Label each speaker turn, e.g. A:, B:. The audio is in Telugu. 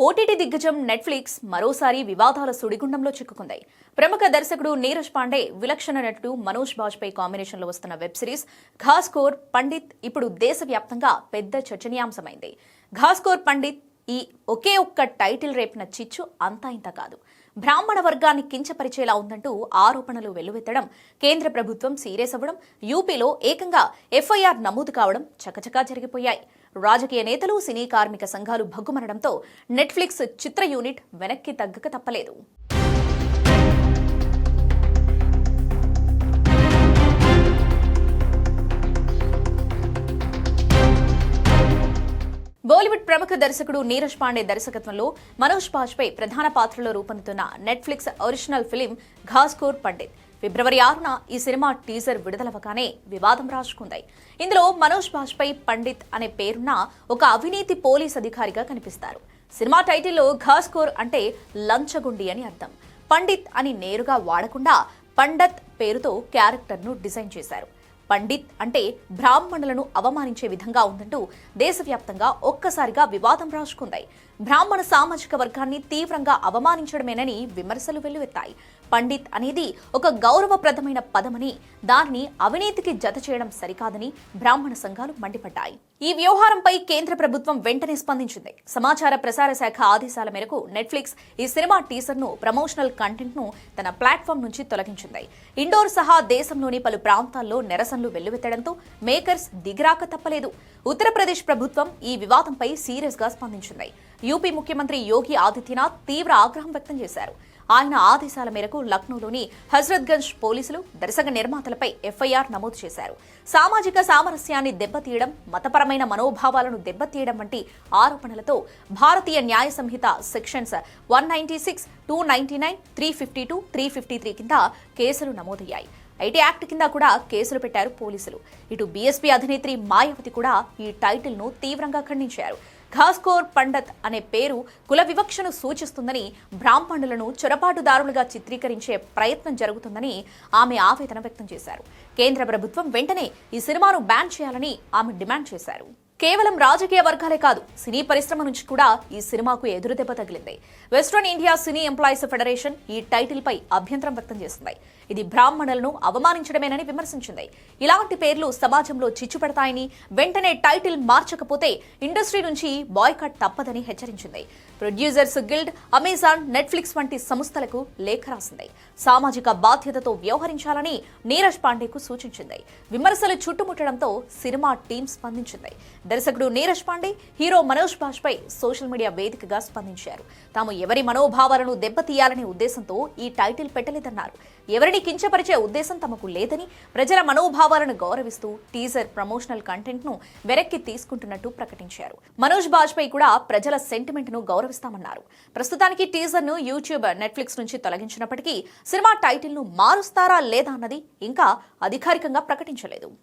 A: ఓటీటీ దిగ్గజం నెట్ఫ్లిక్స్ మరోసారి వివాదాల సుడిగుండంలో చిక్కుకుంది. ప్రముఖ దర్శకుడు నీరజ్ పాండే, విలక్షణ నటుడు మనోజ్ బాజ్పేయి కాంబినేషన్లో వస్తున్న వెబ్ సిరీస్ ఘాస్కోర్ పండిత్ ఇప్పుడు దేశవ్యాప్తంగా పెద్ద చర్చనీయాంశమైంది. ఘాస్కోర్ పండిత్ ఈ ఒకే ఒక్క టైటిల్ రేపిన చిచ్చు అంతా ఇంత కాదు. బ్రాహ్మణ వర్గాన్ని కించపరిచేలా ఉందంటూ ఆరోపణలు వెల్లువెత్తడం, కేంద్ర ప్రభుత్వం సీరియస్ అవ్వడం, యూపీలో ఏకంగా ఎఫ్ఐఆర్ నమోదు కావడం చకచకా జరిగిపోయాయి. రాజకీయ నేతలు, సినీ కార్మిక సంఘాలు భగ్గుమనడంతో నెట్ఫ్లిక్స్ చిత్ర యూనిట్ వెనక్కి తగ్గక తప్పలేదు. బాలీవుడ్ ప్రముఖ దర్శకుడు నీరజ్ పాండే దర్శకత్వంలో మనోజ్ బాజ్పేయి ప్రధాన పాత్రలో రూపొందుతున్న నెట్ఫ్లిక్స్ ఒరిజినల్ ఫిలిం ఘాస్కోర్ పండిత్ ఫిబ్రవరి 6న ఈ సినిమా టీజర్ విడుదలవగానే వివాదం రాజుకుంది. ఇందులో మనోజ్ బాజ్పేయి పండిత్ అనే పేరున్న ఒక అవినీతి పోలీస్ అధికారిగా కనిపిస్తారు. సినిమా టైటిల్లో ఘాస్కోర్ అంటే లంచగొండి అని అర్థం. పండిత్ అని నేరుగా వాడకుండా పండత్ పేరుతో క్యారెక్టర్ను డిజైన్ చేశారు. పండిత్ అంటే బ్రాహ్మణులను అవమానించే విధంగా ఉందంటూ దేశవ్యాప్తంగా ఒక్కసారిగా వివాదం రాజుకుంది. బ్రాహ్మణ సామాజిక వర్గాన్ని తీవ్రంగా అవమానించడమేనని విమర్శలు వెల్లువెత్తాయి. పండిత్ అనేది ఒక గౌరవప్రదమైన పదమని, దానిని అవినీతికి జత చేయడం సరికాదని బ్రాహ్మణ సంఘాలు మండిపడ్డాయి. ఈ వ్యవహారంపై కేంద్ర ప్రభుత్వం వెంటనే స్పందించింది. సమాచార ప్రసార శాఖ ఆదేశాల మేరకు నెట్ఫ్లిక్స్ ఈ సినిమా టీజర్ను, ప్రమోషనల్ కంటెంట్ను తన ప్లాట్ఫామ్ నుంచి తొలగించింది. ఇండోర్ సహా దేశంలోని పలు ప్రాంతాల్లో నిరసనలు వెల్లువెత్తడంతో మేకర్స్ దిగిరాక తప్పలేదు. ఉత్తరప్రదేశ్ ప్రభుత్వం ఈ వివాదంపై సీరియస్ గా స్పందించింది. యూపీ ముఖ్యమంత్రి యోగి ఆదిత్యనాథ్ తీవ్ర ఆగ్రహం వ్యక్తం చేశారు. ఆయన ఆదేశాల మేరకు లక్నోలోని హజ్రత్గంజ్ పోలీసులు దర్శక నిర్మాతలపై ఎఫ్ఐఆర్ నమోదు చేశారు. సామాజిక సామరస్యాన్ని దెబ్బతీయడం, మతపరమైన మనోభావాలను దెబ్బతీయడం వంటి ఆరోపణలతో భారతీయ న్యాయ సంహిత సెక్షన్స్ 196, 299, 352, 353 కింద కేసులు నమోదయ్యాయి. ఐటీ యాక్ట్ కింద కూడా కేసులు పెట్టారు పోలీసులు. ఇటు బీఎస్పీ అధినేత్రి మాయావతి కూడా ఈ టైటిల్ ను తీవ్రంగా ఖండించారు. ఘాస్కోర్ పండత్ అనే పేరు కుల వివక్షను సూచిస్తుందని, బ్రాహ్మణులను చొరబాటుదారులుగా చిత్రీకరించే ప్రయత్నం జరుగుతుందని ఆమె ఆవేదన వ్యక్తం చేశారు. కేంద్ర ప్రభుత్వం వెంటనే ఈ సినిమాను బ్యాన్ చేయాలని ఆమె డిమాండ్ చేశారు. కేవలం రాజకీయ వర్గాలే కాదు, సినీ పరిశ్రమ నుంచి కూడా ఈ సినిమాకు ఎదురుదెబ్బ తగిలింది. వెస్ట్రన్ ఇండియా సినీ ఎంప్లాయీస్ ఫెడరేషన్ ఈ టైటిల్ పై అభ్యంతరం వ్యక్తం చేసింది. ఇది బ్రాహ్మణులను అవమానించడమేనని విమర్శించింది. ఇలాంటి పేర్లు సమాజంలో చిచ్చు పెడతాయని, వెంటనే టైటిల్ మార్చకపోతే ఇండస్ట్రీ నుంచి బాయ్కాట్ తప్పదని హెచ్చరించింది. ప్రొడ్యూసర్స్ గిల్డ్, అమెజాన్, నెట్ఫ్లిక్స్ వంటి సంస్థలకు లేఖ రాసింది. సామాజిక బాధ్యతతో వ్యవహరించాలని నీరజ్ పాండేకు సూచించింది. విమర్శలు చుట్టుముట్టడంతో సినిమా టీం స్పందించింది. దర్శకుడు Neeraj Pandey, hero Manoj Bajpai social media వేదికగా స్పందించారు. తాము ఎవరి మనోభావాలను దెబ్బతీయాలనే ఉద్దేశంతో ఈ టైటిల్ పెట్టలేదన్నారు. ఎవరిని కించపరిచే ఉద్దేశం తమకు లేదని, ప్రజల మనోభావాలను గౌరవిస్తూ టీజర్, ప్రమోషనల్ కంటెంట్ ను వెనక్కి తీసుకుంటున్నట్టు ప్రకటించారు. మనోజ్ బాజ్పేయి కూడా ప్రజల సెంటిమెంట్ ను గౌరవిస్తామన్నారు. ప్రస్తుతానికి టీజర్ ను యూట్యూబ్, నెట్ఫ్లిక్స్ నుంచి తొలగించినప్పటికీ సినిమా టైటిల్ ను మారుస్తారా లేదా అన్నది ఇంకా అధికారికంగా ప్రకటించలేదు.